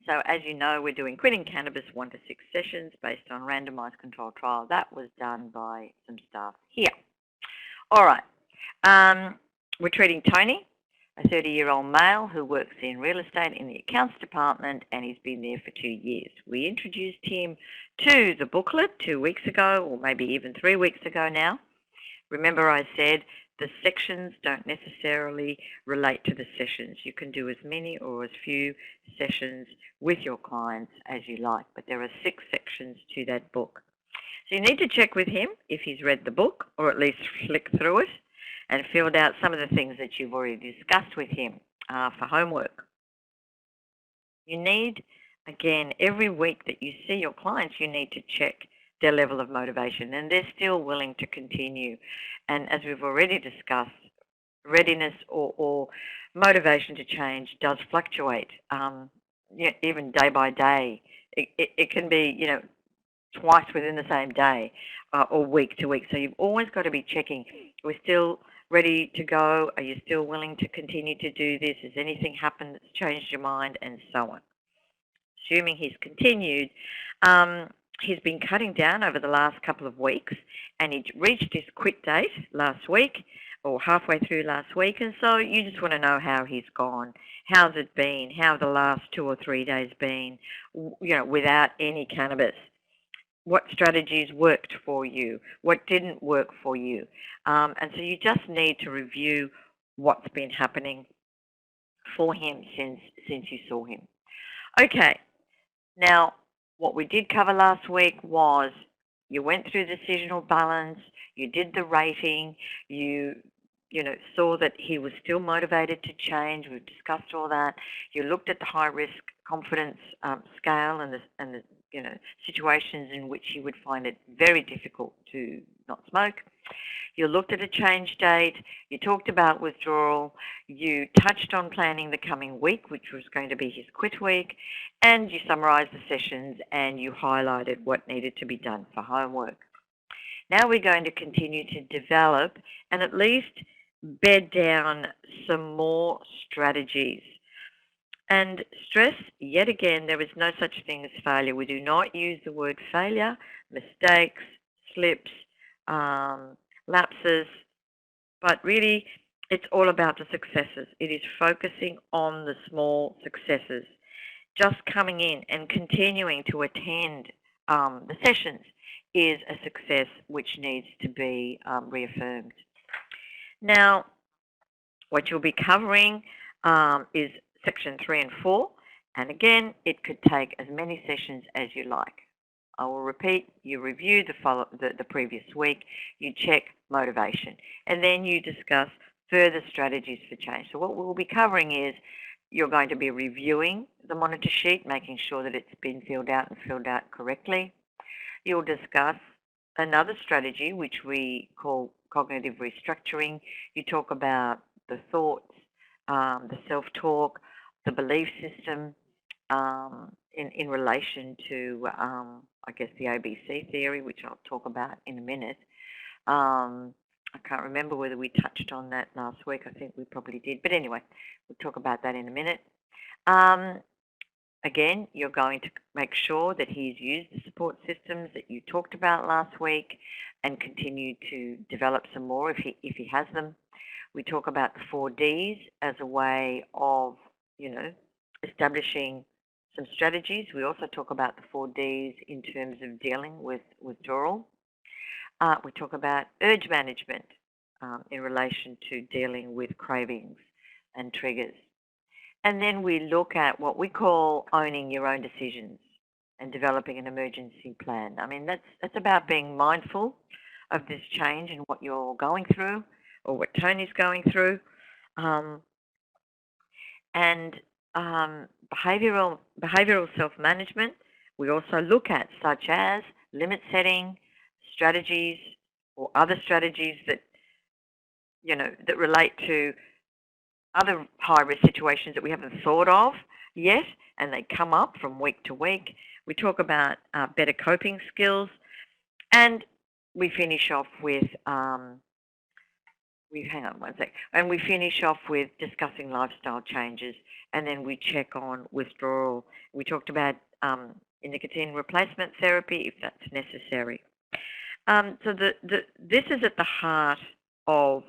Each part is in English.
So as you know, we're doing quitting cannabis 1 to 6 sessions based on randomised controlled trial. That was done by some staff here. All right. We're treating Tony, a 30-year-old male who works in real estate in the accounts department, and he's been there for 2 years. We introduced him to the booklet 2 weeks ago, or maybe even 3 weeks ago now. Remember I said the sections don't necessarily relate to the sessions. You can do as many or as few sessions with your clients as you like, but there are 6 sections to that book. So you need to check with him if he's read the book, or at least flick through it and filled out some of the things that you've already discussed with him for homework. You need, again, every week that you see your clients, you need to check their level of motivation, and they're still willing to continue. And as we've already discussed, readiness or motivation to change does fluctuate, even day by day. It can be, twice within the same day or week to week. So you've always got to be checking. We're still ready to go. Are you still willing to continue to do this? Has anything happened that's changed your mind? And so on. Assuming he's continued, he's been cutting down over the last couple of weeks, and he reached his quit date last week or halfway through last week, and so you just want to know how he's gone. How's it been? How have the last 2 or 3 days been, without any cannabis? What strategies worked for you? What didn't work for you? And so you just need to review what's been happening for him since you saw him. Okay, now what we did cover last week was you went through the decisional balance, you did the rating, you saw that he was still motivated to change. We've discussed all that. You looked at the high risk confidence scale and the situations in which he would find it very difficult to not smoke. You looked at a change date. You talked about withdrawal. You touched on planning the coming week, which was going to be his quit week, and you summarised the sessions and you highlighted what needed to be done for homework. Now we're going to continue to develop and at least bed down some more strategies. And stress, yet again, there is no such thing as failure. We do not use the word failure, mistakes, slips, lapses, but really it's all about the successes. It is focusing on the small successes. Just coming in and continuing to attend the sessions is a success which needs to be reaffirmed. Now, what you'll be covering is Section 3 and 4, and again, it could take as many sessions as you like. I will repeat, you review the previous week, you check motivation, and then you discuss further strategies for change. So what we'll be covering is you're going to be reviewing the monitor sheet, making sure that it's been filled out and filled out correctly. You'll discuss another strategy, which we call cognitive restructuring. You talk about the thoughts, the self-talk, the belief system in relation to, I guess, the ABC theory, which I'll talk about in a minute. I can't remember whether we touched on that last week. I think we probably did. But anyway, we'll talk about that in a minute. Again, you're going to make sure that he's used the support systems that you talked about last week and continue to develop some more if he has them. We talk about the 4 Ds as a way of, establishing some strategies. We also talk about the 4 Ds in terms of dealing with withdrawal. We talk about urge management in relation to dealing with cravings and triggers. And then we look at what we call owning your own decisions and developing an emergency plan. I mean, that's about being mindful of this change and what you're going through or what Tony's going through. And behavioural self-management we also look at, such as limit setting strategies or other strategies that, that relate to other high-risk situations that we haven't thought of yet, and they come up from week to week. We talk about better coping skills, and we finish off with hang on one sec, and we finish off with discussing lifestyle changes, and then we check on withdrawal. We talked about nicotine replacement therapy if that's necessary. So this is at the heart of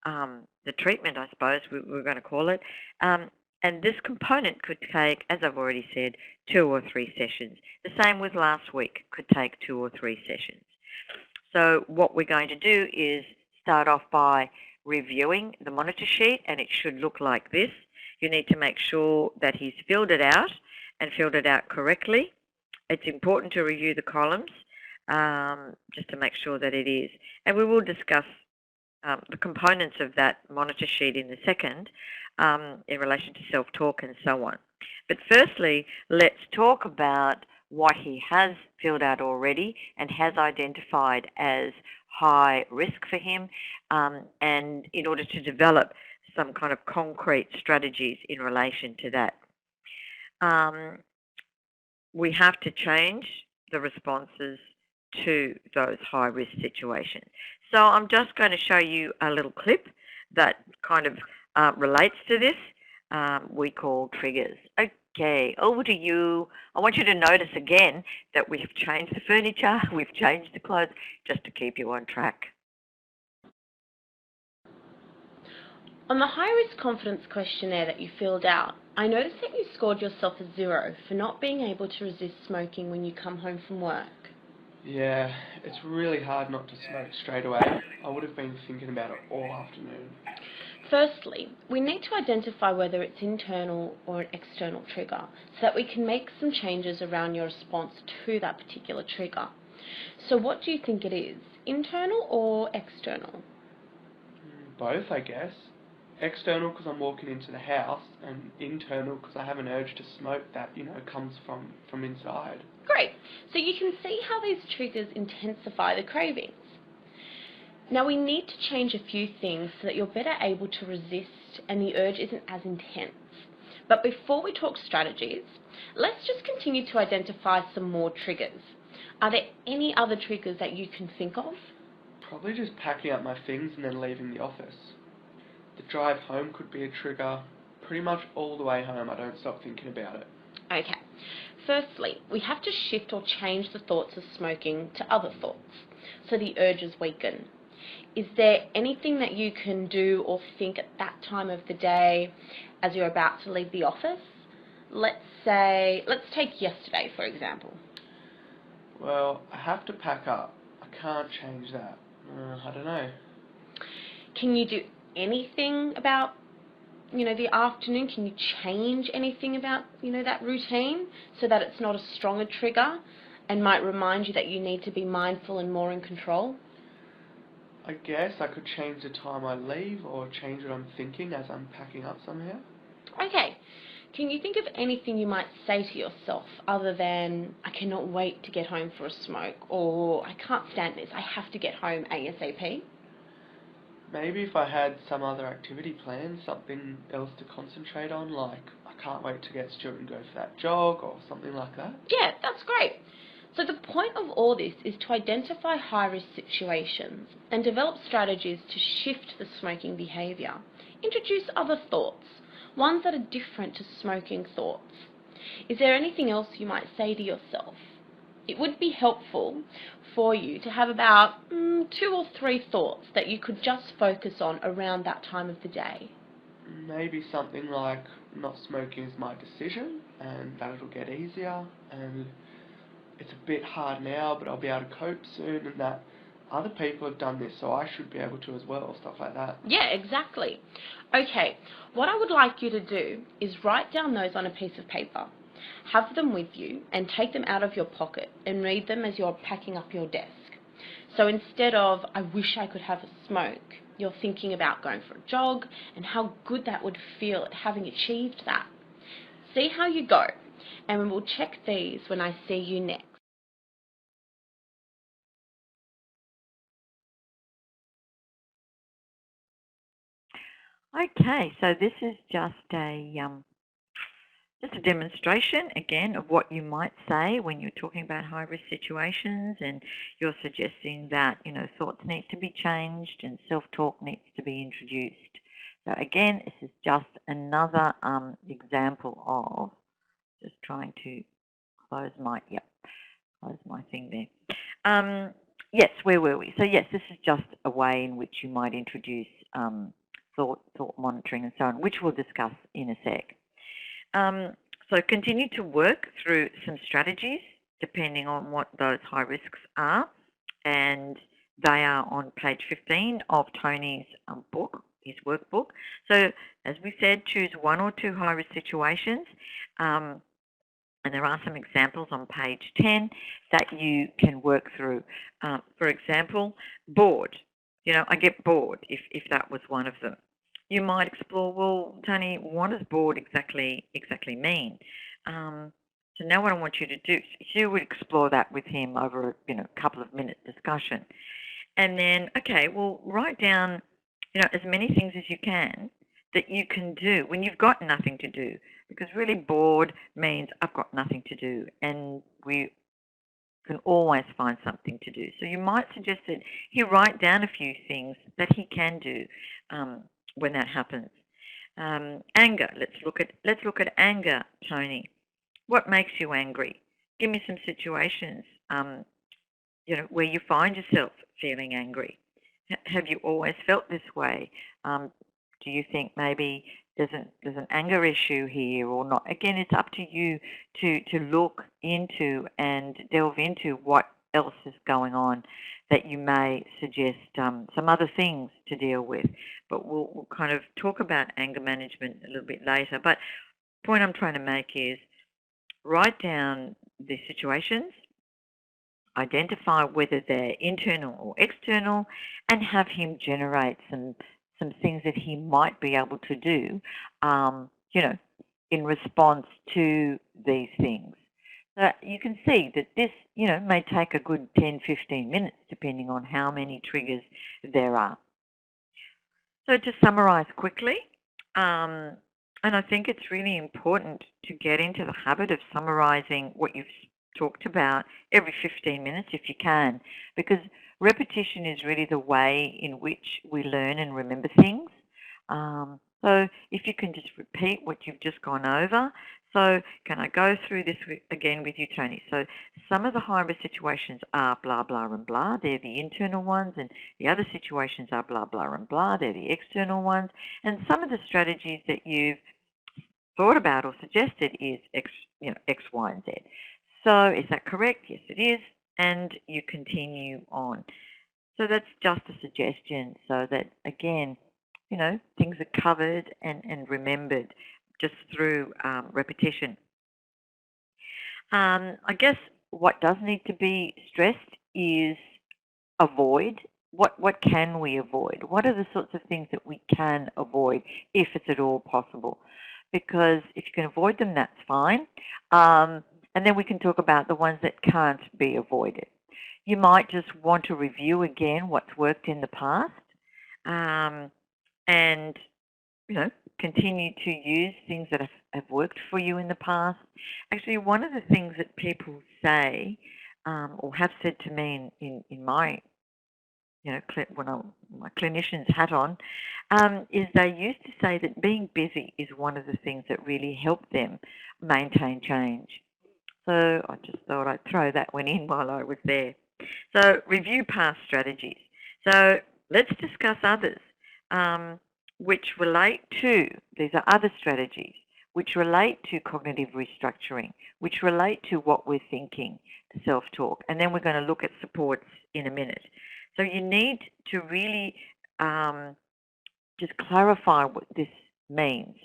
the treatment, I suppose we're going to call it. And this component could take, as I've already said, 2 or 3 sessions. The same with last week, could take 2 or 3 sessions. So what we're going to do is start off by reviewing the monitor sheet, and it should look like this. You need to make sure that he's filled it out and filled it out correctly. It's important to review the columns just to make sure that it is. And we will discuss the components of that monitor sheet in a second in relation to self-talk and so on. But firstly, let's talk about what he has filled out already and has identified as high risk for him, and in order to develop some kind of concrete strategies in relation to that. We have to change the responses to those high-risk situations. So I'm just going to show you a little clip that kind of relates to this. We call triggers. Okay, over to you. I want you to notice again that we've changed the furniture, we've changed the clothes, just to keep you on track. On the high-risk confidence questionnaire that you filled out, I noticed that you scored yourself a 0 for not being able to resist smoking when you come home from work. Yeah, it's really hard not to smoke straight away. I would have been thinking about it all afternoon. Firstly, we need to identify whether it's internal or an external trigger so that we can make some changes around your response to that particular trigger. So what do you think it is, internal or external? Both, I guess. External because I'm walking into the house, and internal because I have an urge to smoke that, comes from inside. Great. So you can see how these triggers intensify the cravings. Now we need to change a few things so that you're better able to resist and the urge isn't as intense. But before we talk strategies, let's just continue to identify some more triggers. Are there any other triggers that you can think of? Probably just packing up my things and then leaving the office. The drive home could be a trigger. Pretty much all the way home I don't stop thinking about it. Okay. Firstly, we have to shift or change the thoughts of smoking to other thoughts, so the urges weaken. Is there anything that you can do or think at that time of the day as you're about to leave the office? Let's take yesterday, for example. Well, I have to pack up. I can't change that. I don't know. Can you do anything about, the afternoon? Can you change anything about, that routine so that it's not a stronger trigger and might remind you that you need to be mindful and more in control? I guess I could change the time I leave or change what I'm thinking as I'm packing up somehow. Okay. Can you think of anything you might say to yourself other than, I cannot wait to get home for a smoke, or I can't stand this, I have to get home ASAP? Maybe if I had some other activity planned, something else to concentrate on, like I can't wait to get Stuart and go for that jog or something like that. Yeah, that's great. So the point of all this is to identify high-risk situations and develop strategies to shift the smoking behaviour. Introduce other thoughts, ones that are different to smoking thoughts. Is there anything else you might say to yourself? It would be helpful for you to have about 2 or 3 thoughts that you could just focus on around that time of the day. Maybe something like not smoking is my decision and that it'll get easier, and it's a bit hard now but I'll be able to cope soon, and that other people have done this so I should be able to as well, stuff like that. Yeah, exactly. Okay, what I would like you to do is write down those on a piece of paper. Have them with you and take them out of your pocket and read them as you're packing up your desk. So instead of, I wish I could have a smoke, you're thinking about going for a jog and how good that would feel at having achieved that. See how you go, and we'll check these when I see you next. Okay, so this is just just a demonstration, again, of what you might say when you're talking about high-risk situations and you're suggesting that, thoughts need to be changed and self-talk needs to be introduced. So again, this is just another example of, just trying to close my thing there. Yes, where were we? So yes, this is just a way in which you might introduce thought monitoring and so on, which we'll discuss in a sec. So continue to work through some strategies depending on what those high risks are, and they are on page 15 of Tony's book, his workbook. So as we said, choose one or two high-risk situations, and there are some examples on page 10 that you can work through. For example, bored. I get bored if that was one of them. You might explore, well, Tony, what does bored exactly mean? So now what I want you to do, you would explore that with him over a couple of minute discussion. And then, okay, well, write down, as many things as you can that you can do when you've got nothing to do, because really bored means I've got nothing to do, and we can always find something to do. So you might suggest that he write down a few things that he can do when that happens. Anger. Let's look at anger, Tony. What makes you angry? Give me some situations, where you find yourself feeling angry. Have you always felt this way? Do you think maybe there's an anger issue here or not? Again, it's up to you to look into and delve into what else is going on that you may suggest some other things to deal with. But we'll kind of talk about anger management a little bit later. But the point I'm trying to make is write down the situations, identify whether they're internal or external, and have him generate some things that he might be able to do, in response to these things. So you can see that this, may take a good 10, 15 minutes, depending on how many triggers there are. So to summarize quickly, and I think it's really important to get into the habit of summarizing what you've talked about every 15 minutes if you can, because repetition is really the way in which we learn and remember things. So if you can just repeat what you've just gone over. So can I go through this again with you, Tony? So some of the high-risk situations are blah, blah, and blah. They're the internal ones. And the other situations are blah, blah, and blah. They're the external ones. And some of the strategies that you've thought about or suggested is X, Y, and Z. So is that correct? Yes, it is. And you continue on. So that's just a suggestion so that, again, things are covered and remembered just through repetition. I guess what does need to be stressed is avoid. What can we avoid? What are the sorts of things that we can avoid if it's at all possible? Because if you can avoid them, that's fine. And then we can talk about the ones that can't be avoided. You might just want to review again what's worked in the past, and continue to use things that have worked for you in the past. Actually, one of the things that people say or have said to me in my when my clinician's hat on, is they used to say that being busy is one of the things that really helped them maintain change. So I just thought I'd throw that one in while I was there. So review past strategies. So let's discuss others which relate to, these are other strategies, which relate to cognitive restructuring, which relate to what we're thinking, self-talk. And then we're going to look at supports in a minute. So you need to really just clarify what this means.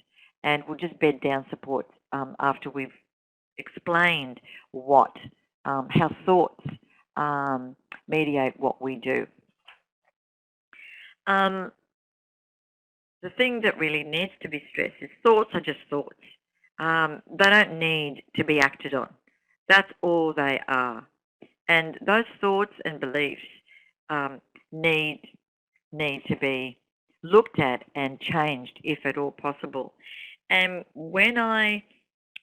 And we'll just bed down supports after we've explained what, how thoughts mediate what we do. The thing that really needs to be stressed is thoughts are just thoughts. They don't need to be acted on. That's all they are. And those thoughts and beliefs need to be looked at and changed if at all possible. And when I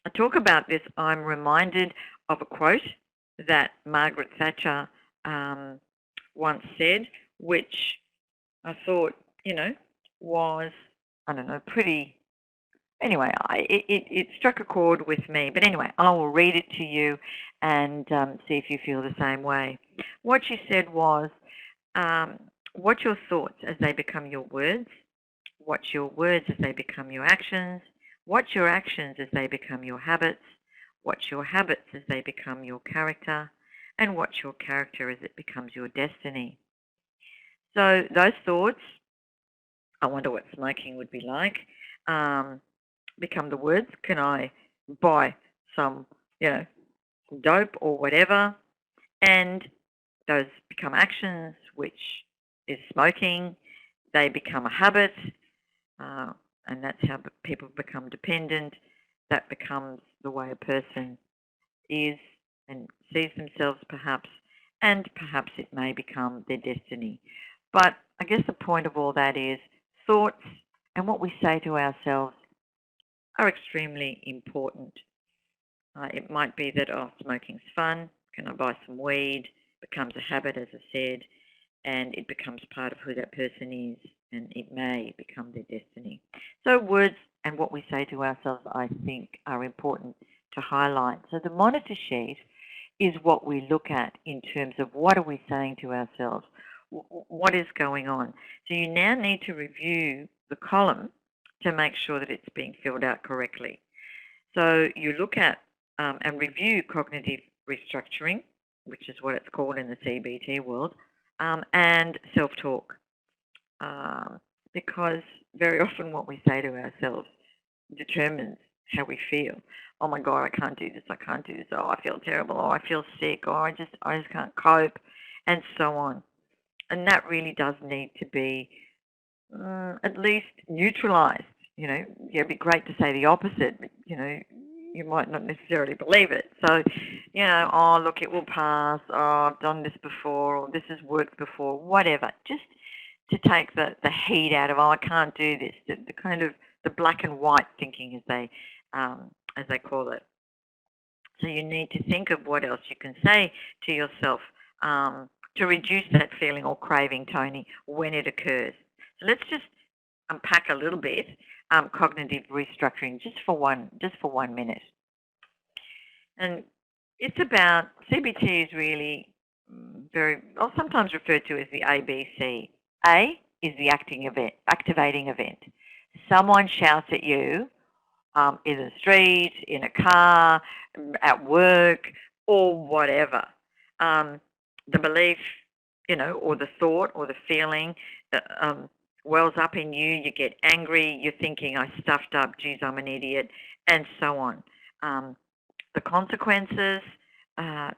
I talk about this, I'm reminded of a quote that Margaret Thatcher once said, which I thought, was, I don't know, pretty, anyway, it struck a chord with me. But anyway, I will read it to you and see if you feel the same way. What she said was, watch your thoughts as they become your words. Watch your words as they become your actions. Watch your actions as they become your habits. Watch your habits as they become your character. And watch your character as it becomes your destiny. So those thoughts, I wonder what smoking would be like, become the words. Can I buy some, dope or whatever? And those become actions, which is smoking. They become a habit, and that's how people become dependent. That becomes the way a person is and sees themselves perhaps, and perhaps it may become their destiny. But I guess the point of all that is thoughts and what we say to ourselves are extremely important. It might be that, smoking's fun, can I buy some weed? Becomes a habit, as I said, and it becomes part of who that person is, and it may become their destiny. So words and what we say to ourselves, I think, are important to highlight. So the monitor sheet is what we look at in terms of what are we saying to ourselves, what is going on. So you now need to review the column to make sure that it's being filled out correctly. So you look at and review cognitive restructuring, which is what it's called in the CBT world, and self-talk, because very often what we say to ourselves determines how we feel. Oh my God, I can't do this, I can't do this, oh, I feel terrible, oh, I feel sick, oh, I just can't cope, and so on. And that really does need to be at least neutralized. It'd be great to say the opposite, but, you might not necessarily believe it. So, oh, look, it will pass, oh, I've done this before, or this has worked before, whatever. Just to take the heat out of, oh, I can't do this, the kind of the black and white thinking, as they call it. So you need to think of what else you can say to yourself to reduce that feeling or craving, Tony, when it occurs. So let's just unpack a little bit cognitive restructuring just for 1 minute. And it's about, CBT is really sometimes referred to as the ABC. A is the activating event. Someone shouts at you in the street, in a car, at work, or whatever. The belief, or the thought or the feeling wells up in you. You get angry. You're thinking, I stuffed up. Geez, I'm an idiot, and so on. The consequences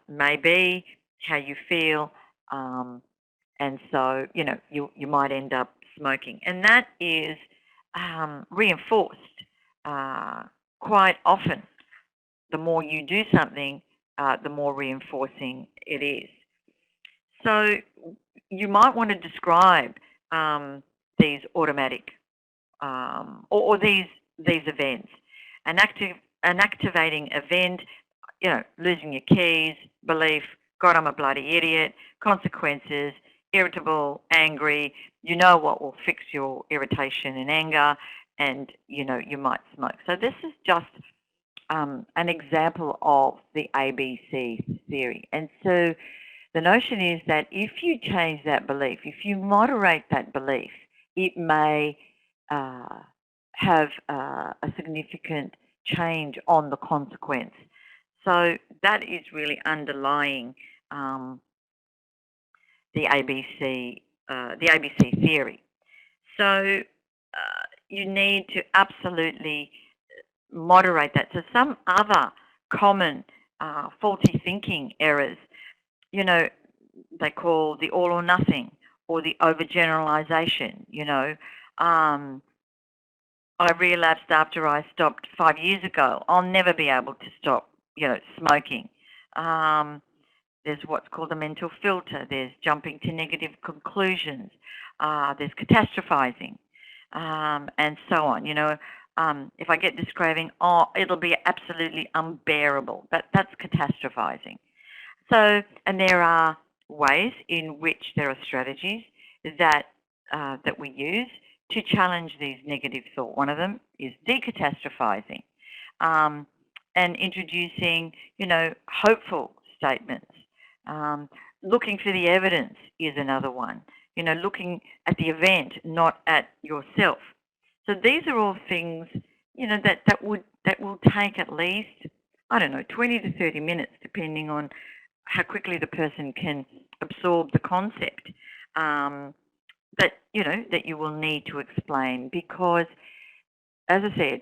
may be how you feel, and so you might end up smoking, and that is reinforced quite often. The more you do something, the more reinforcing it is. So you might want to describe these automatic or these events. An activating event, losing your keys, belief, God, I'm a bloody idiot, consequences, irritable, angry, what will fix your irritation and anger, and you might smoke. So this is just an example of the ABC theory. And so the notion is that if you change that belief, if you moderate that belief, it may have a significant change on the consequence. So that is really underlying the ABC theory. So you need to absolutely moderate that. So some other common faulty thinking errors, they call the all or nothing or the overgeneralization. I relapsed after I stopped 5 years ago. I'll never be able to stop, smoking. There's what's called a mental filter. There's jumping to negative conclusions. There's catastrophizing, and so on. if I get this craving, oh, it'll be absolutely unbearable. That's catastrophizing. So, and there are ways in which there are strategies that that we use to challenge these negative thoughts. One of them is decatastrophizing, and introducing, hopeful statements. Looking for the evidence is another one. Looking at the event, not at yourself. So these are all things, that will take at least, I don't know, 20 to 30 minutes, depending on how quickly the person can absorb the concept. That you will need to explain, because, as I said,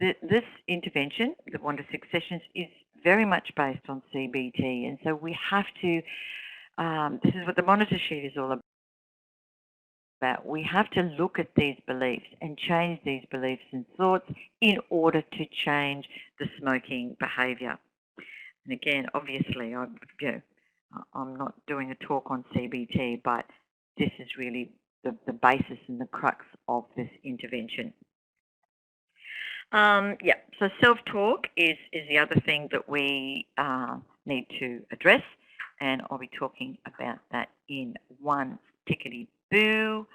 this intervention, the 1 to 6 sessions, is very much based on CBT, and so we have to. This is what the monitor sheet is all about. We have to look at these beliefs and change these beliefs and thoughts in order to change the smoking behaviour. And again, obviously, I'm not doing a talk on CBT, but this is really the basis and the crux of this intervention. So self-talk is the other thing that we need to address, and I'll be talking about that in one tickety-boo.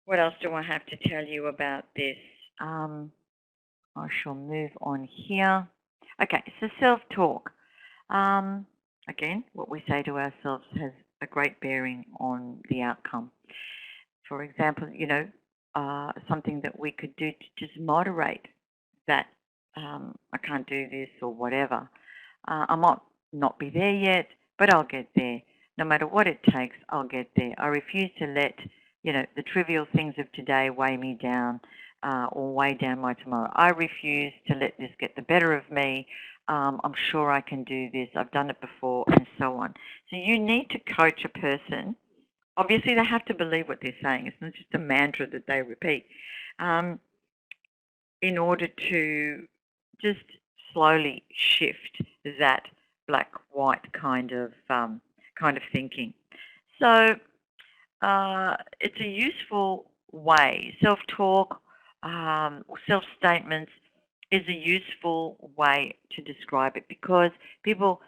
What else do I have to tell you about this? I shall move on here. Okay, so self-talk. Again, what we say to ourselves has a great bearing on the outcome. For example, something that we could do to just moderate that I can't do this or whatever. I might not be there yet, but I'll get there. No matter what it takes, I'll get there. I refuse to let, the trivial things of today weigh me down or weigh down my tomorrow. I refuse to let this get the better of me. I'm sure I can do this. I've done it before, and so on. So you need to coach a person. Obviously, they have to believe what they're saying. It's not just a mantra that they repeat. In order to just slowly shift that black-white kind of thinking. So it's a useful way. Self-talk, self-statements is a useful way to describe it, because people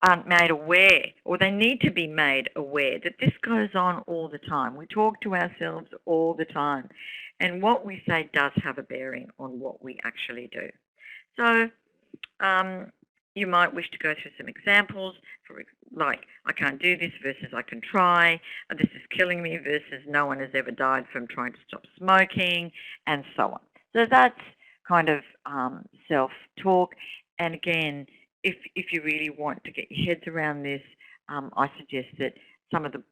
aren't made aware, or they need to be made aware, that this goes on all the time. We talk to ourselves all the time, and what we say does have a bearing on what we actually do. So you might wish to go through some examples, like I can't do this versus I can try, this is killing me versus no one has ever died from trying to stop smoking, and so on. So that's kind of self-talk. And again, if you really want to get your heads around this, I suggest that some of the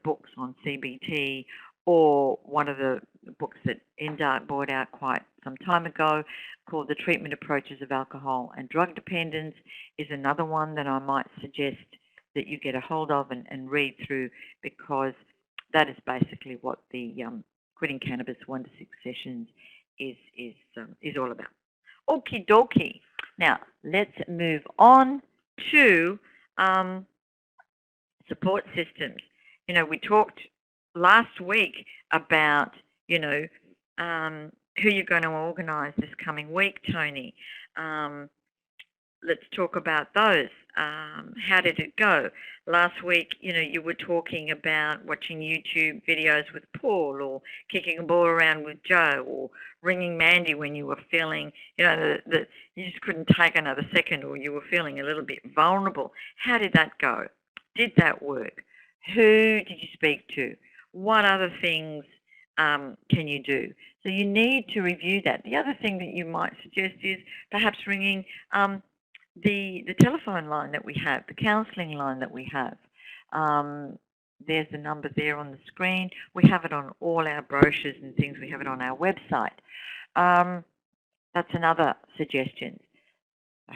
books on CBT, or one of the books that NDART brought out quite some time ago, called The Treatment Approaches of Alcohol and Drug Dependence, is another one that I might suggest that you get a hold of and read through, because that is basically what the Quitting Cannabis 1 to 6 sessions is all about. Okie dokie. Now, let's move on to support systems. We talked last week about, who you're going to organise this coming week, Tony. Let's talk about those. How did it go? Last week, you were talking about watching YouTube videos with Paul, or kicking a ball around with Joe, or ringing Mandy when you were feeling, that you just couldn't take another second, or you were feeling a little bit vulnerable. How did that go? Did that work? Who did you speak to? What other things can you do? So you need to review that. The other thing that you might suggest is perhaps ringing the telephone line that we have, the counselling line that we have. There's the number there on the screen. We have it on all our brochures and things. We have it on our website. That's another suggestion.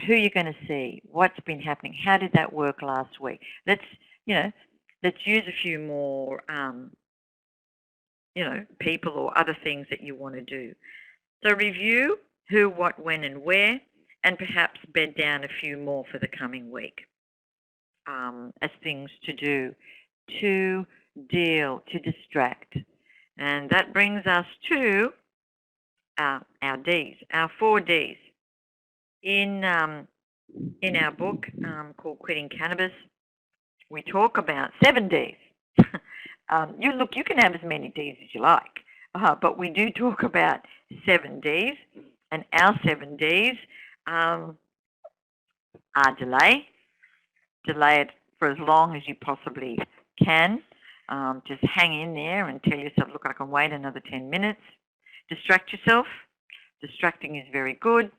Who you're going to see, what's been happening, how did that work last week? Let's use a few more, people or other things that you want to do. So review who, what, when, and where, and perhaps bed down a few more for the coming week as things to do, to deal, to distract. And that brings us to our Ds, our 4 Ds. In our book called Quitting Cannabis, we talk about 7 Ds. You can have as many Ds as you like, but we do talk about 7 Ds, and our 7 Ds are delay. Delay it for as long as you possibly can. Just hang in there and tell yourself, look, I can wait another 10 minutes. Distract yourself. Distracting is very good.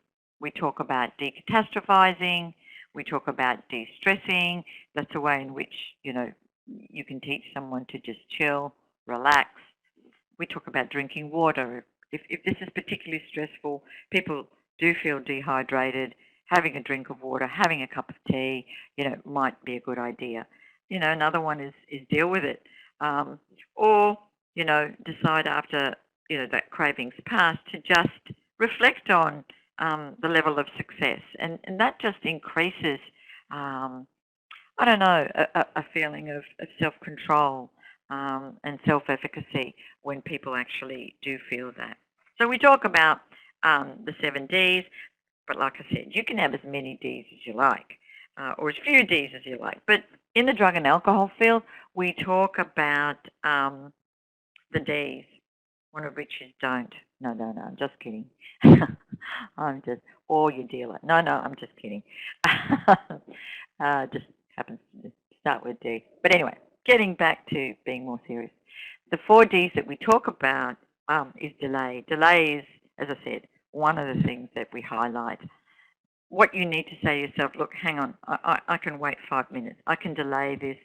We talk about decatastrophizing. We talk about de-stressing. That's a way in which, you can teach someone to just chill, relax. We talk about drinking water. If this is particularly stressful, people do feel dehydrated. Having a drink of water, having a cup of tea, might be a good idea. Another one is deal with it. Or, decide after, that craving's passed to just reflect on the level of success. And that just increases, a feeling of self-control and self-efficacy when people actually do feel that. So we talk about the 7 Ds, but like I said, you can have as many Ds as you like, or as few Ds as you like. But in the drug and alcohol field, we talk about the Ds, one of which is don't. No, I'm just kidding. Or your dealer. No, I'm just kidding. Just happens to start with D. But anyway, getting back to being more serious. The 4 Ds that we talk about is delay. Delay is, as I said, one of the things that we highlight. What you need to say to yourself, look, hang on, I can wait 5 minutes. I can delay this.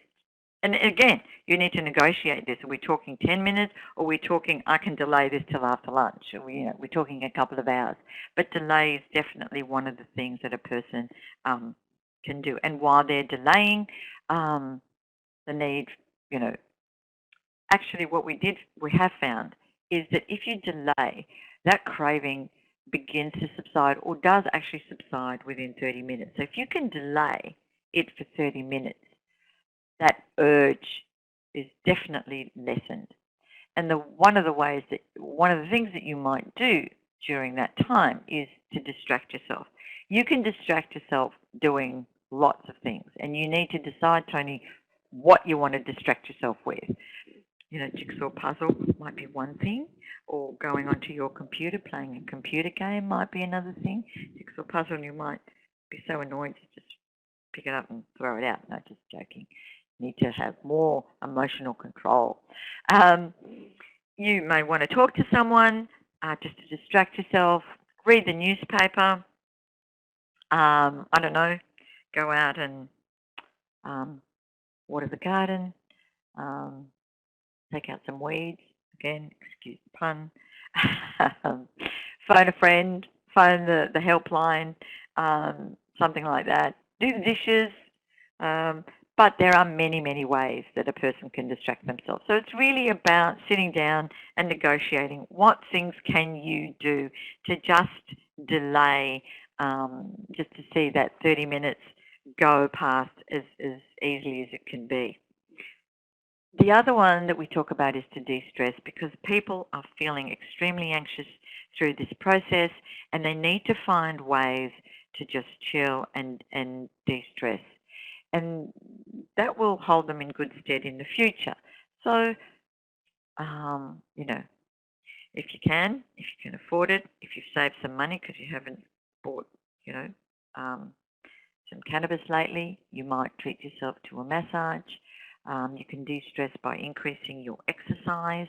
And again, you need to negotiate this. Are we talking 10 minutes, or are we talking I can delay this till after lunch? Or we're talking a couple of hours. But delay is definitely one of the things that a person can do. And while they're delaying, the need, actually what we have found is that if you delay, that craving begins to subside, or does actually subside within 30 minutes. So if you can delay it for 30 minutes, that urge is definitely lessened. And one of the things that you might do during that time is to distract yourself. You can distract yourself doing lots of things, and you need to decide, Tony, what you want to distract yourself with. Jigsaw puzzle might be one thing, or going onto your computer, playing a computer game might be another thing. Jigsaw puzzle, you might be so annoyed to just pick it up and throw it out. No, just joking. You need to have more emotional control. You may want to talk to someone just to distract yourself. Read the newspaper. I don't know. Go out and water the garden. Take out some weeds. Again, excuse the pun. Phone a friend. Phone the helpline. Something like that. Do the dishes. But there are many, many ways that a person can distract themselves. So it's really about sitting down and negotiating what things can you do to just delay, just to see that 30 minutes go past as easily as it can be. The other one that we talk about is to de-stress, because people are feeling extremely anxious through this process, and they need to find ways to just chill and de-stress. And that will hold them in good stead in the future. So, if you can afford it, if you've saved some money because you haven't bought, some cannabis lately, you might treat yourself to a massage. You can de-stress by increasing your exercise.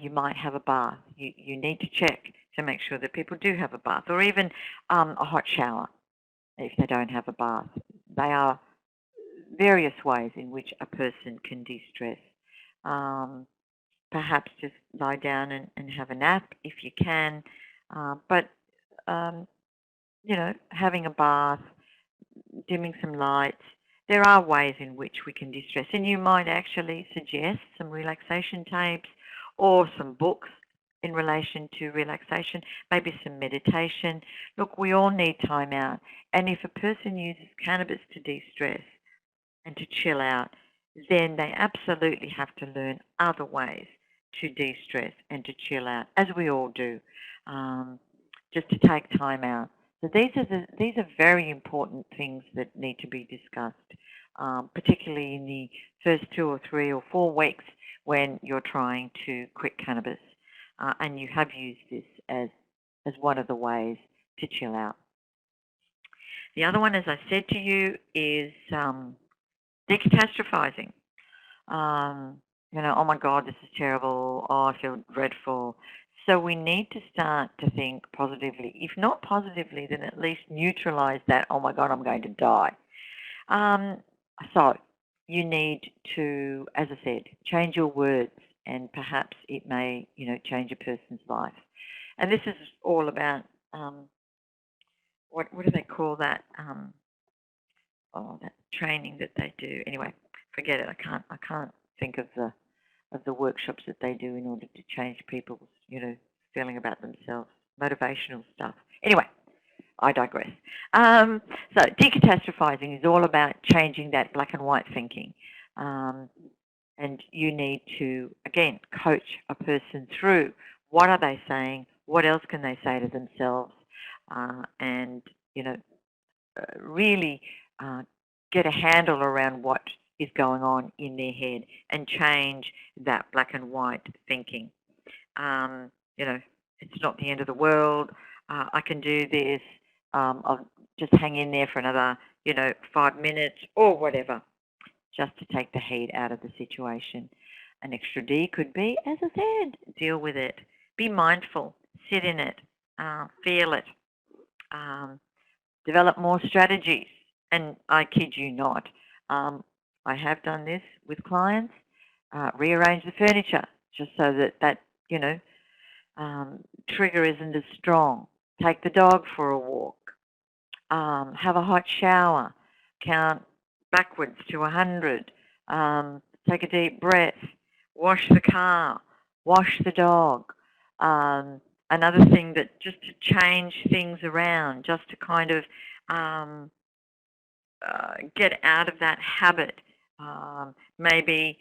You might have a bath. You need to check to make sure that people do have a bath, or even a hot shower if they don't have a bath. They are various ways in which a person can de-stress. Perhaps just lie down and have a nap if you can. But having a bath, dimming some lights, there are ways in which we can de-stress. And you might actually suggest some relaxation tapes or some books in relation to relaxation, maybe some meditation. Look, we all need time out. And if a person uses cannabis to de-stress and to chill out, then they absolutely have to learn other ways to de-stress and to chill out, as we all do, just to take time out. So these are very important things that need to be discussed, particularly in the first 2 or 3 or 4 weeks when you're trying to quit cannabis, and you have used this as one of the ways to chill out. The other one, as I said to you, is decatastrophizing. You know, oh my God, this is terrible. Oh, I feel dreadful. So we need to start to think positively. If not positively, then at least neutralize that, oh my God, I'm going to die. So you need to, as I said, change your words, and perhaps it may, you know, change a person's life. And this is all about, what do they call that? That training that they do. Anyway, forget it. I can't think of the workshops that they do in order to change people's, you know, feeling about themselves, motivational stuff. Anyway, I digress. So decatastrophizing is all about changing that black and white thinking. And you need to, again, coach a person through what are they saying, what else can they say to themselves, and, you know, really get a handle around what is going on in their head and change that black and white thinking. You know, it's not the end of the world. I can do this. I'll just hang in there for another, you know, 5 minutes or whatever, just to take the heat out of the situation. An extra D could be, as I said, deal with it. Be mindful. Sit in it. Feel it. Develop more strategies. And I kid you not, I have done this with clients. Rearrange the furniture just so that you know, trigger isn't as strong. Take the dog for a walk. Have a hot shower. Count backwards to 100. Take a deep breath. Wash the car. Wash the dog. Another thing that just to change things around, just to kind of get out of that habit, maybe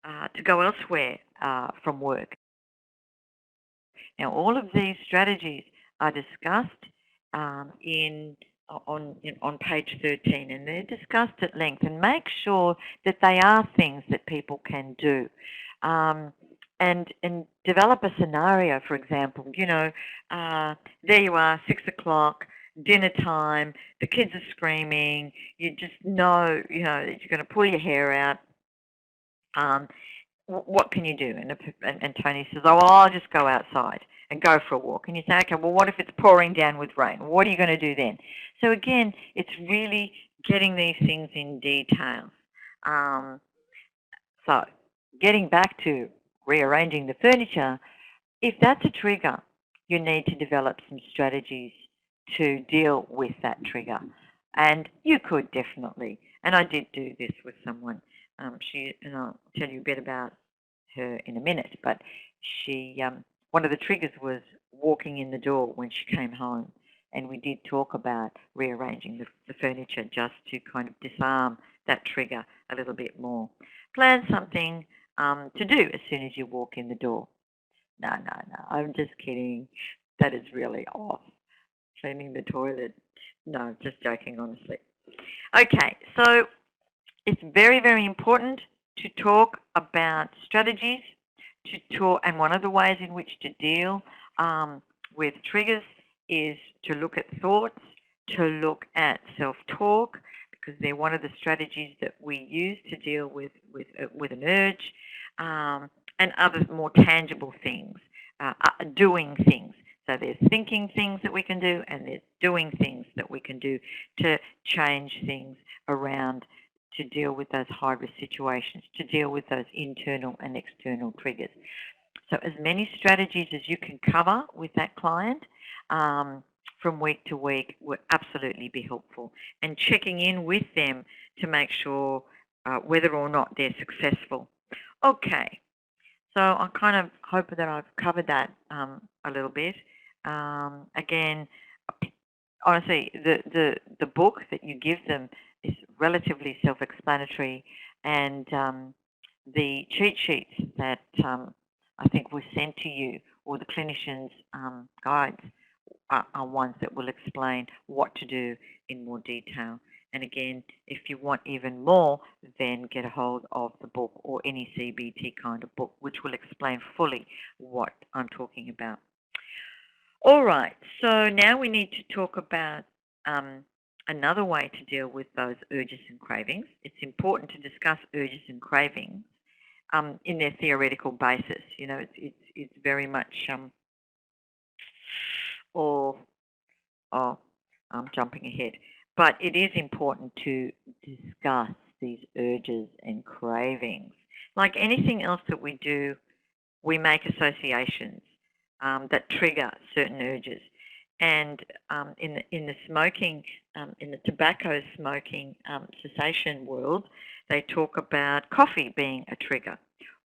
to go elsewhere from work. Now, all of these strategies are discussed on page 13, and they're discussed at length. And make sure that they are things that people can do, and develop a scenario. For example, you know, there you are, 6 o'clock. Dinner time, the kids are screaming, you just know, you know, that you're going to pull your hair out. What can you do? And Tony says, oh, well, I'll just go outside and go for a walk. And you say, okay, well, what if it's pouring down with rain? What are you going to do then? So again, it's really getting these things in detail. So getting back to rearranging the furniture, if that's a trigger, you need to develop some strategies to deal with that trigger. And you could definitely, and I did do this with someone, and I'll tell you a bit about her in a minute, but she, one of the triggers was walking in the door when she came home, and we did talk about rearranging the furniture just to kind of disarm that trigger a little bit more. Plan something to do as soon as you walk in the door. No, I'm just kidding. That is really off. Cleaning the toilet. No, just joking, honestly. Okay, so it's very, very important to talk about strategies, and one of the ways in which to deal with triggers is to look at thoughts, to look at self-talk, because they're one of the strategies that we use to deal with an urge, and other more tangible things, doing things. So there's thinking things that we can do, and there's doing things that we can do to change things around, to deal with those high-risk situations, to deal with those internal and external triggers. So as many strategies as you can cover with that client from week to week would absolutely be helpful. And checking in with them to make sure whether or not they're successful. Okay, so I kind of hope that I've covered that a little bit. Again, honestly, the book that you give them is relatively self-explanatory, and the cheat sheets that I think was sent to you, or the clinician's guides are ones that will explain what to do in more detail. And again, if you want even more, then get a hold of the book or any CBT kind of book, which will explain fully what I'm talking about. All right, so now we need to talk about another way to deal with those urges and cravings. It's important to discuss urges and cravings in their theoretical basis. You know, it's very much I'm jumping ahead. But it is important to discuss these urges and cravings. Like anything else that we do, we make associations that trigger certain urges. And in the smoking, in the tobacco smoking cessation world, they talk about coffee being a trigger,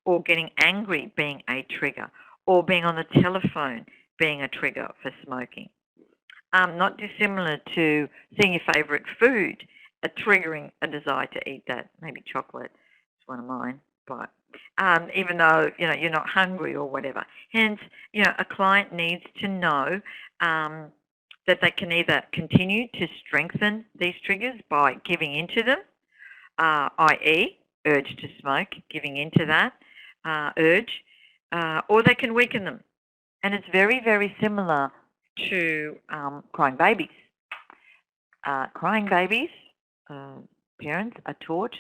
or getting angry being a trigger, or being on the telephone being a trigger for smoking. Not dissimilar to seeing your favourite food, triggering a desire to eat that. Maybe chocolate is one of mine, but even though you're not hungry or whatever. Hence, a client needs to know that they can either continue to strengthen these triggers by giving into them, i.e., urge to smoke, giving into that urge, or they can weaken them. And it's very, very similar to crying babies. Crying babies, parents are taught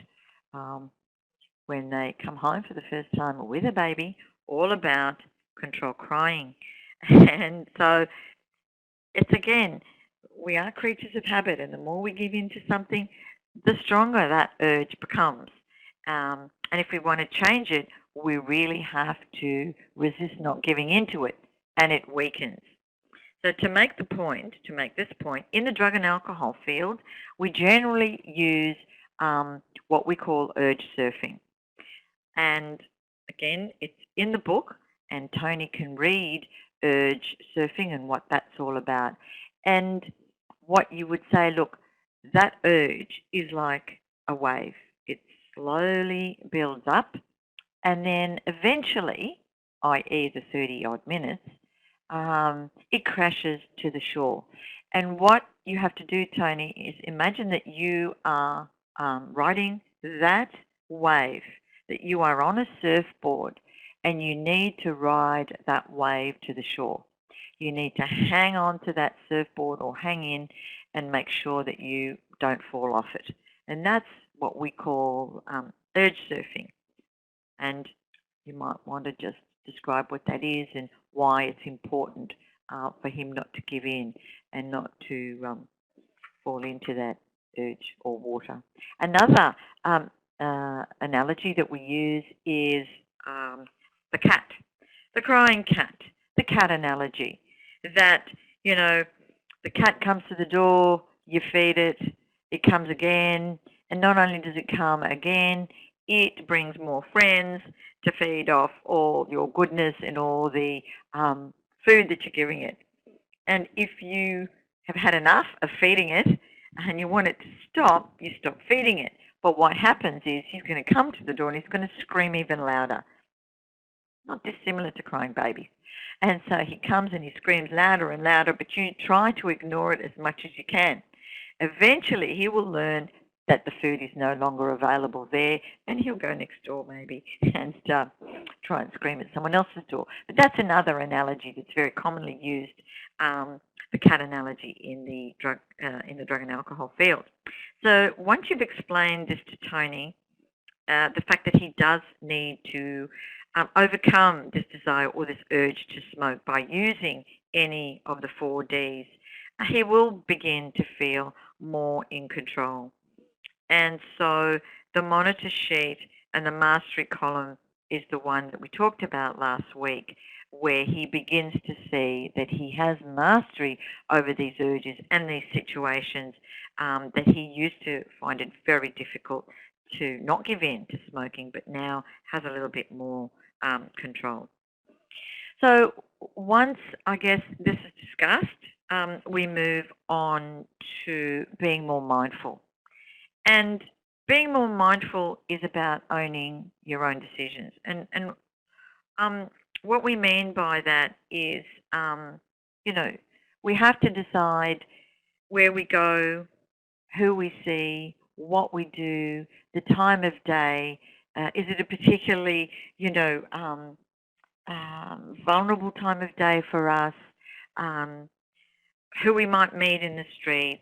when they come home for the first time with a baby all about control crying. And so it's, again, we are creatures of habit, and the more we give in to something, the stronger that urge becomes. And if we want to change it, we really have to resist not giving into it, and it weakens. So to make this point, in the drug and alcohol field, we generally use what we call urge surfing. And again, it's in the book, and Tony can read urge surfing and what that's all about. And what you would say, look, that urge is like a wave. It slowly builds up, and then eventually, i.e. the 30-odd minutes, it crashes to the shore. And what you have to do, Tony, is imagine that you are riding that wave, that you are on a surfboard, and you need to ride that wave to the shore. You need to hang on to that surfboard or hang in and make sure that you don't fall off it. And that's what we call urge surfing. And you might want to just describe what that is and why it's important for him not to give in and not to fall into that urge or water. Another analogy that we use is the cat, the crying cat, the cat analogy. That, the cat comes to the door, you feed it, it comes again, and not only does it come again, it brings more friends to feed off all your goodness and all the food that you're giving it. And if you have had enough of feeding it and you want it to stop, you stop feeding it. But what happens is he's going to come to the door and he's going to scream even louder. Not dissimilar to crying babies. And so he comes and he screams louder and louder, but you try to ignore it as much as you can. Eventually he will learn that the food is no longer available there, and he'll go next door maybe and try and scream at someone else's door. But that's another analogy that's very commonly used, the cat analogy in the drug and alcohol field. So once you've explained this to Tony, the fact that he does need to overcome this desire or this urge to smoke by using any of the 4 Ds, he will begin to feel more in control. And so the monitor sheet and the mastery column is the one that we talked about last week, where he begins to see that he has mastery over these urges and these situations that he used to find it very difficult to not give in to smoking, but now has a little bit more control. So once, I guess, this is discussed, we move on to being more mindful. And being more mindful is about owning your own decisions. And what we mean by that is, you know, we have to decide where we go, who we see, what we do, the time of day. Is it a particularly, vulnerable time of day for us? Who we might meet in the street,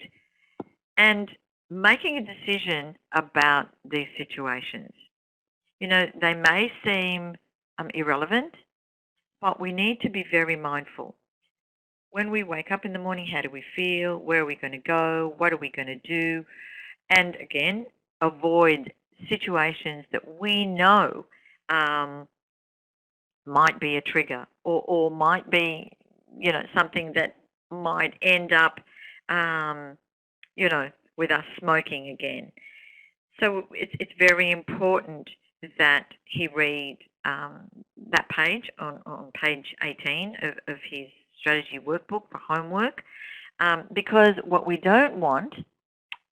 and making a decision about these situations. They may seem irrelevant, but we need to be very mindful. When we wake up in the morning, how do we feel? Where are we going to go? What are we going to do? And again, avoid situations that we know might be a trigger, or might be, something that might end up, with us smoking again. So it's very important that he read that page on page 18 of his strategy workbook for homework, because what we don't want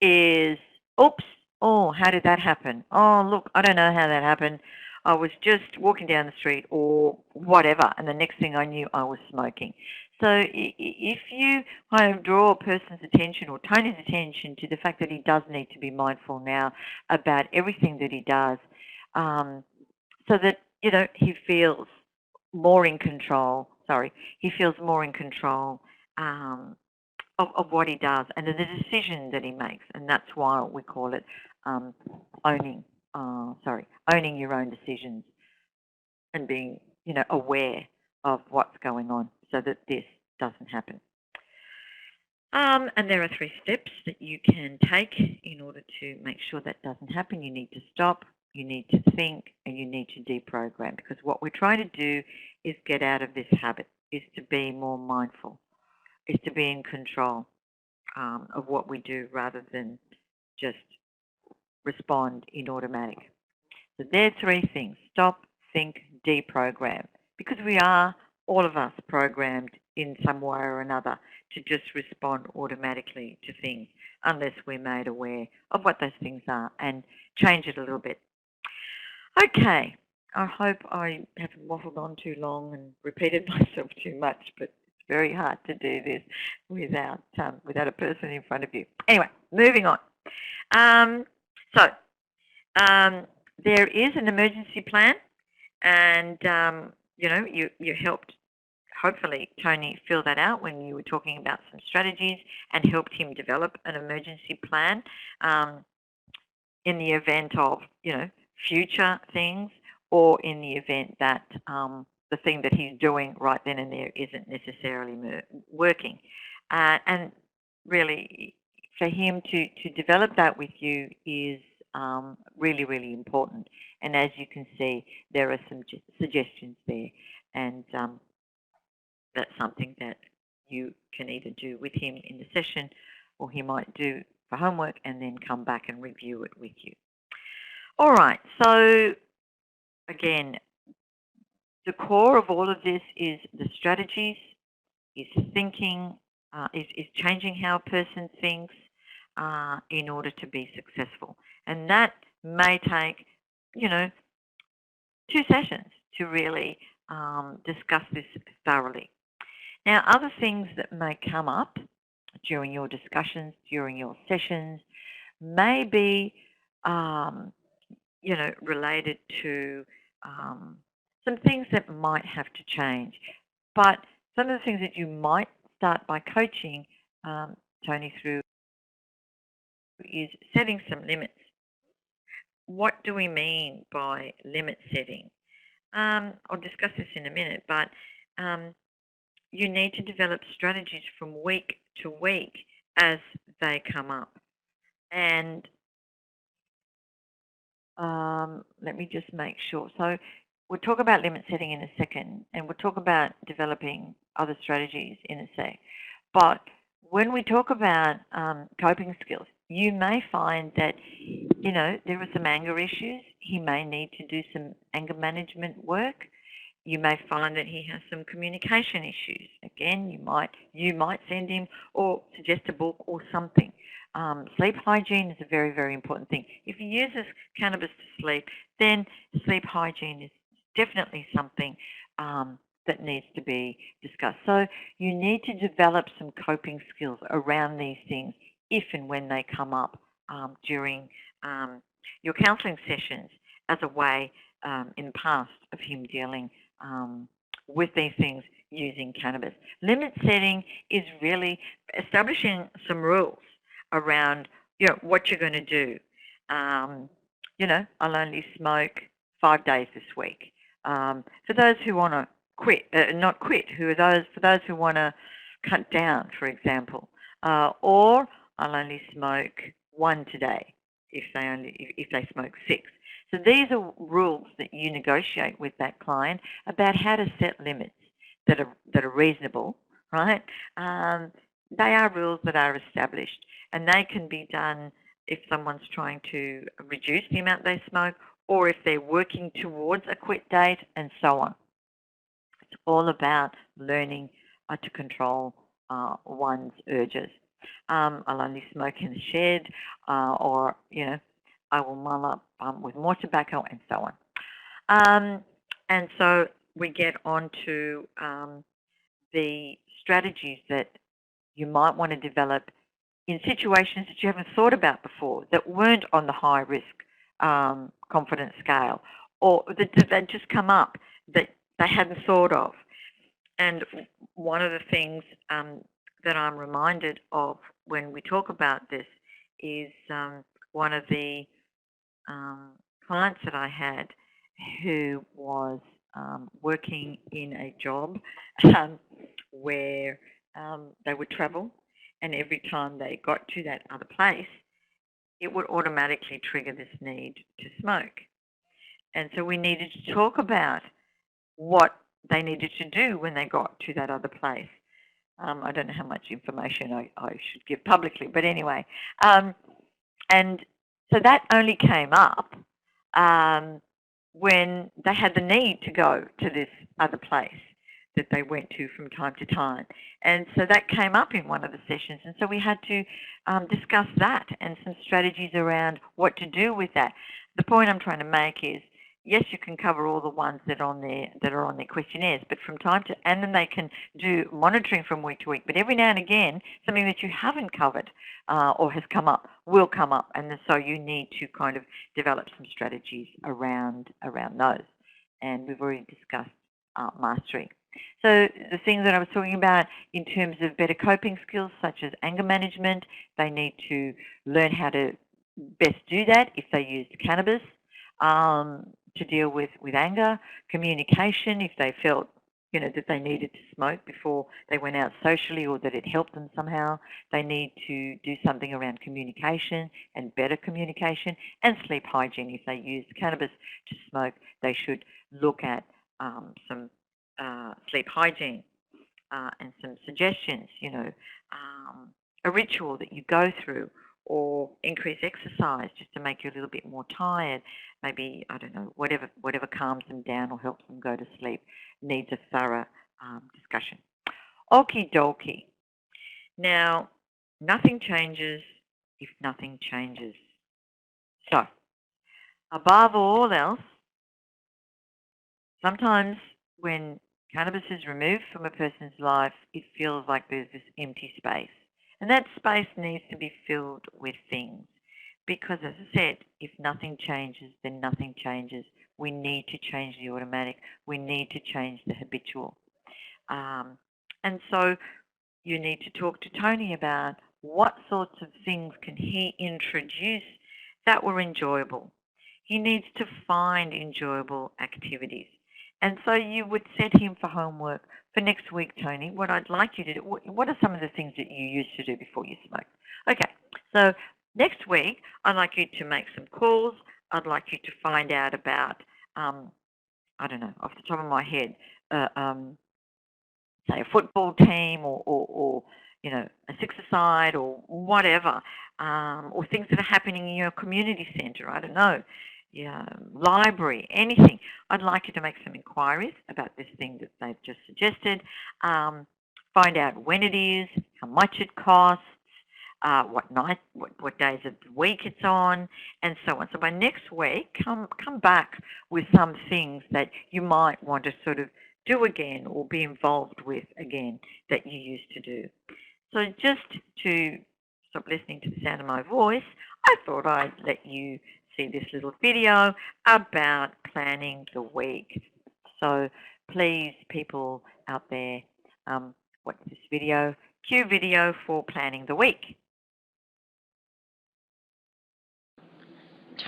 is, oops, oh, how did that happen? Oh, look, I don't know how that happened. I was just walking down the street or whatever, and the next thing I knew, I was smoking. So if you kind of draw a person's attention or Tony's attention to the fact that he does need to be mindful now about everything that he does, so that, he feels more in control, he feels more in control of what he does and the decision that he makes. And that's why we call it owning your own decisions and being, aware of what's going on so that this doesn't happen. And there are 3 steps that you can take in order to make sure that doesn't happen. You need to stop, you need to think, and you need to deprogram, because what we're trying to do is get out of this habit, is to be more mindful, is to be in control of what we do rather than just respond in automatic. So there are 3 things: stop, think, deprogram, because we are, all of us, programmed in some way or another to just respond automatically to things unless we're made aware of what those things are and change it a little bit. Okay, I hope I haven't waffled on too long and repeated myself too much, but it's very hard to do this without a person in front of you. Anyway, moving on. There is an emergency plan, and you helped, hopefully, Tony fill that out when you were talking about some strategies and helped him develop an emergency plan in the event of, future things, or in the event that the thing that he's doing right then and there isn't necessarily working. And really, for him to develop that with you is really, really important. And as you can see, there are some suggestions there. And that's something that you can either do with him in the session, or he might do for homework and then come back and review it with you. All right, so again, the core of all of this is the strategies, is thinking, is changing how a person thinks in order to be successful. And that may take, 2 sessions to really discuss this thoroughly. Now, other things that may come up during your discussions, during your sessions, may be, related to some things that might have to change. But some of the things that you might start by coaching Tony through is setting some limits. What do we mean by limit setting? I'll discuss this in a minute, but you need to develop strategies from week to week as they come up. And let me just make sure. So we'll talk about limit setting in a second, and we'll talk about developing other strategies in a sec. But when we talk about coping skills, you may find that, there are some anger issues. He may need to do some anger management work. You may find that he has some communication issues. Again, you might send him or suggest a book or something. Sleep hygiene is a very, very important thing. If he uses cannabis to sleep, then sleep hygiene is definitely something that needs to be discussed. So you need to develop some coping skills around these things if and when they come up during your counselling sessions as a way in the past of him dealing with these things using cannabis. Limit setting is really establishing some rules around what you're going to do. I'll only smoke 5 days this week. For those who want to quit, not quit, for those who want to cut down, for example, or I'll only smoke 1 today if they smoke 6. So these are rules that you negotiate with that client about how to set limits that are reasonable, right? They are rules that are established, and they can be done if someone's trying to reduce the amount they smoke, or if they're working towards a quit date, and so on. It's all about learning to control one's urges. I'll only smoke in the shed, or I will mull up with more tobacco, and so on. And so we get on to the strategies that you might want to develop in situations that you haven't thought about before, that weren't on the high risk confidence scale, or that just come up that they hadn't thought of. And one of the things that I'm reminded of when we talk about this is one of the clients that I had who was working in a job where they would travel, and every time they got to that other place, it would automatically trigger this need to smoke. And so we needed to talk about what they needed to do when they got to that other place. I don't know how much information I should give publicly, but anyway. And so that only came up when they had the need to go to this other place that they went to from time to time. And so that came up in one of the sessions. And so we had to discuss that and some strategies around what to do with that. The point I'm trying to make is, yes, you can cover all the ones that are on their questionnaires, but from time to, and then they can do monitoring from week to week. But every now and again, something that you haven't covered or has come up will come up, and so you need to kind of develop some strategies around those. And we've already discussed mastery. So the things that I was talking about in terms of better coping skills, such as anger management, they need to learn how to best do that if they used cannabis. To deal with anger, communication, if they felt that they needed to smoke before they went out socially or that it helped them somehow. They need to do something around communication and better communication, and sleep hygiene. If they use cannabis to smoke, they should look at some sleep hygiene and some suggestions, a ritual that you go through, or increase exercise just to make you a little bit more tired. Maybe, I don't know, whatever calms them down or helps them go to sleep needs a thorough discussion. Okie dokie. Now, nothing changes if nothing changes. So, above all else, sometimes when cannabis is removed from a person's life, it feels like there's this empty space. And that space needs to be filled with things. Because, as I said, if nothing changes, then nothing changes. We need to change the automatic. We need to change the habitual. And so you need to talk to Tony about what sorts of things can he introduce that were enjoyable. He needs to find enjoyable activities. And so you would set him for homework for next week, Tony. What I'd like you to do, what are some of the things that you used to do before you smoked? Okay, so next week, I'd like you to make some calls. I'd like you to find out about, I don't know, off the top of my head, say a football team or a six-a-side or whatever, or things that are happening in your community centre, I don't know, library, anything. I'd like you to make some inquiries about this thing that they've just suggested, find out when it is, how much it costs, what night, what days of the week it's on, and so on. So by next week, come back with some things that you might want to sort of do again or be involved with again that you used to do. So just to stop listening to the sound of my voice, I thought I'd let you see this little video about planning the week. So please, people out there, watch this video. Cue video for planning the week.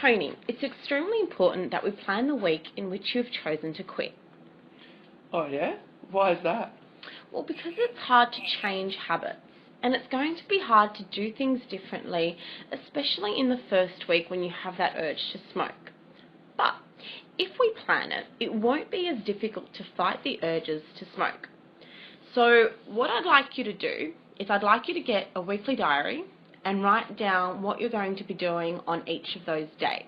Tony, it's extremely important that we plan the week in which you've chosen to quit. Oh yeah? Why is that? Well, because it's hard to change habits, and it's going to be hard to do things differently, especially in the first week when you have that urge to smoke. But if we plan it, it won't be as difficult to fight the urges to smoke. So what I'd like you to do is I'd like you to get a weekly diary and write down what you're going to be doing on each of those days.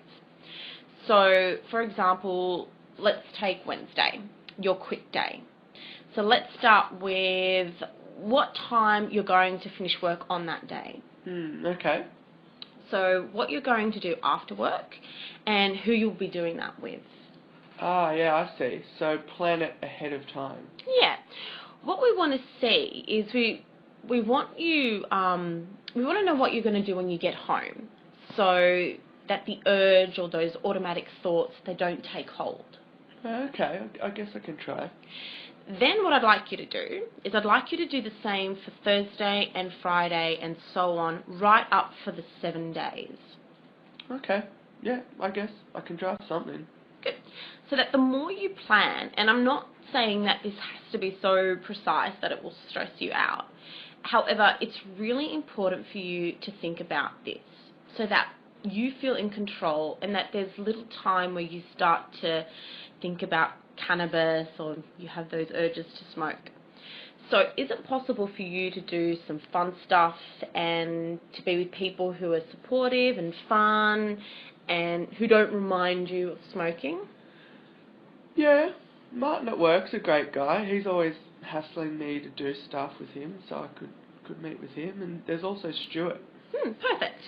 So, for example, let's take Wednesday, your quit day. So let's start with what time you're going to finish work on that day. Okay. So what you're going to do after work and who you'll be doing that with. Ah, yeah, I see. So plan it ahead of time. Yeah. What we want to see is we want you, we want to know what you're going to do when you get home, so that the urge or those automatic thoughts, they don't take hold. Okay, I guess I can try. Then what I'd like you to do is I'd like you to do the same for Thursday and Friday and so on, right up for the 7 days. Okay, yeah, I guess I can try something. Good. So that the more you plan, and I'm not saying that this has to be so precise that it will stress you out. However, it's really important for you to think about this so that you feel in control and that there's little time where you start to think about cannabis or you have those urges to smoke. So is it possible for you to do some fun stuff and to be with people who are supportive and fun and who don't remind you of smoking? Yeah, Martin at work's a great guy. He's always hassling me to do stuff with him, so I could meet with him. And there's also Stuart. Perfect.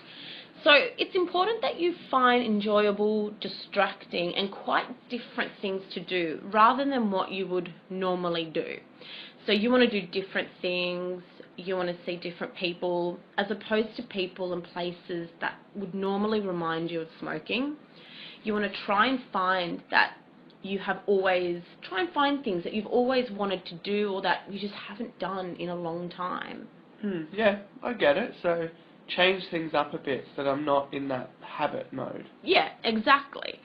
So it's important that you find enjoyable, distracting and quite different things to do rather than what you would normally do. So you want to do different things, you want to see different people as opposed to people and places that would normally remind you of smoking. You want to try and find that you have always, try and find things that you've always wanted to do or that you just haven't done in a long time. Yeah, I get it. So change things up a bit so that I'm not in that habit mode. Yeah, exactly.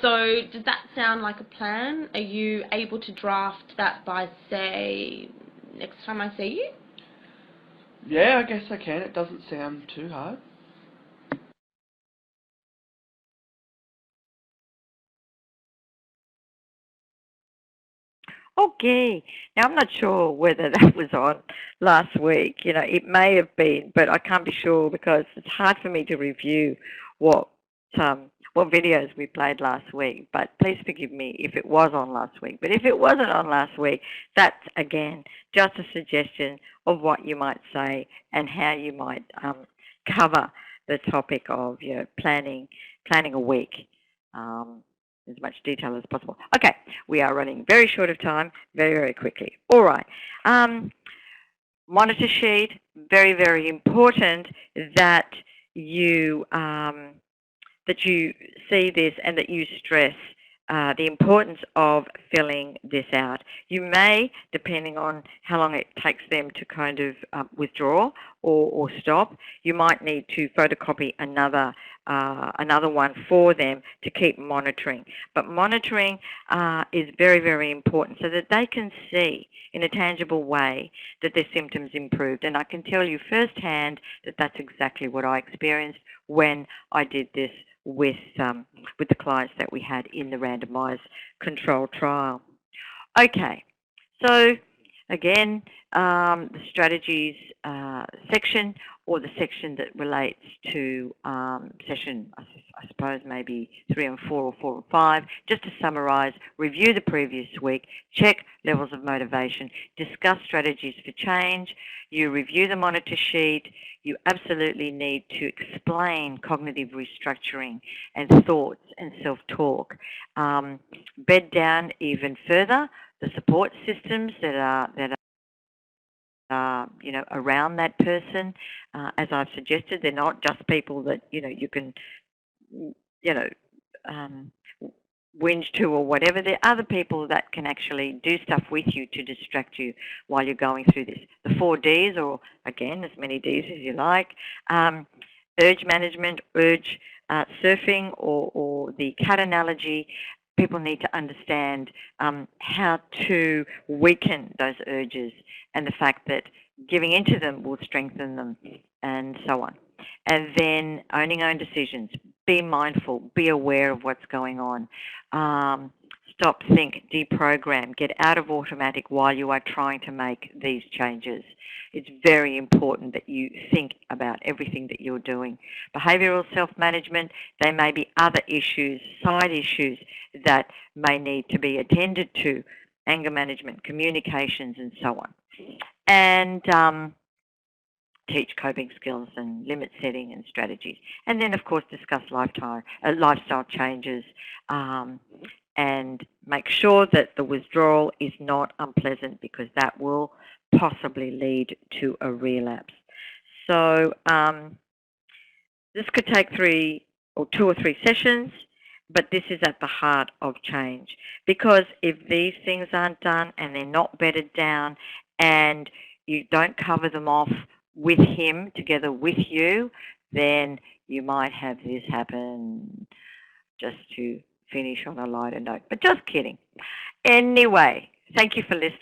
So does that sound like a plan? Are you able to draft that by, say, next time I see you? Yeah, I guess I can. It doesn't sound too hard. Okay. Now, I'm not sure whether that was on last week. You know, it may have been, but I can't be sure because it's hard for me to review what videos we played last week. But please forgive me if it was on last week. But if it wasn't on last week, that's, again, just a suggestion of what you might say and how you might cover the topic of, you know, planning a week. As much detail as possible. Okay, we are running very short of time, very, very quickly. All right. Monitor sheet, very, very important that you see this and that you stress the importance of filling this out. You may, depending on how long it takes them to kind of withdraw or stop, you might need to photocopy another one for them to keep monitoring. But monitoring is very, very important so that they can see in a tangible way that their symptoms improved. And I can tell you firsthand that that's exactly what I experienced when I did this with the clients that we had in the randomised control trial. Okay, so again, the strategies section or the section that relates to session, I suppose maybe 3 and 4 or 4 and 5, just to summarise, review the previous week, check levels of motivation, discuss strategies for change, you review the monitor sheet, you absolutely need to explain cognitive restructuring and thoughts and self-talk. Bed down even further the support systems that are around that person. As I've suggested, they're not just people that, you can, whinge to or whatever. There are other people that can actually do stuff with you to distract you while you're going through this. The 4 Ds, or again, as many Ds as you like, urge management, urge surfing, or the cat analogy. People need to understand how to weaken those urges and the fact that giving into them will strengthen them, and so on. And then owning own decisions. Be mindful. Be aware of what's going on. Stop, think, deprogram. Get out of automatic while you are trying to make these changes. It's very important that you think about everything that you're doing. Behavioural self-management, there may be other issues, side issues that may need to be attended to. Anger management, communications, and so on. And teach coping skills and limit setting and strategies. And then, of course, discuss lifestyle changes and make sure that the withdrawal is not unpleasant, because that will possibly lead to a relapse. So this could take 2 or 3 sessions, but this is at the heart of change. Because if these things aren't done and they're not bedded down and you don't cover them off with him together with you, then you might have this happen, just to finish on a lighter note. But just kidding. Anyway, thank you for listening.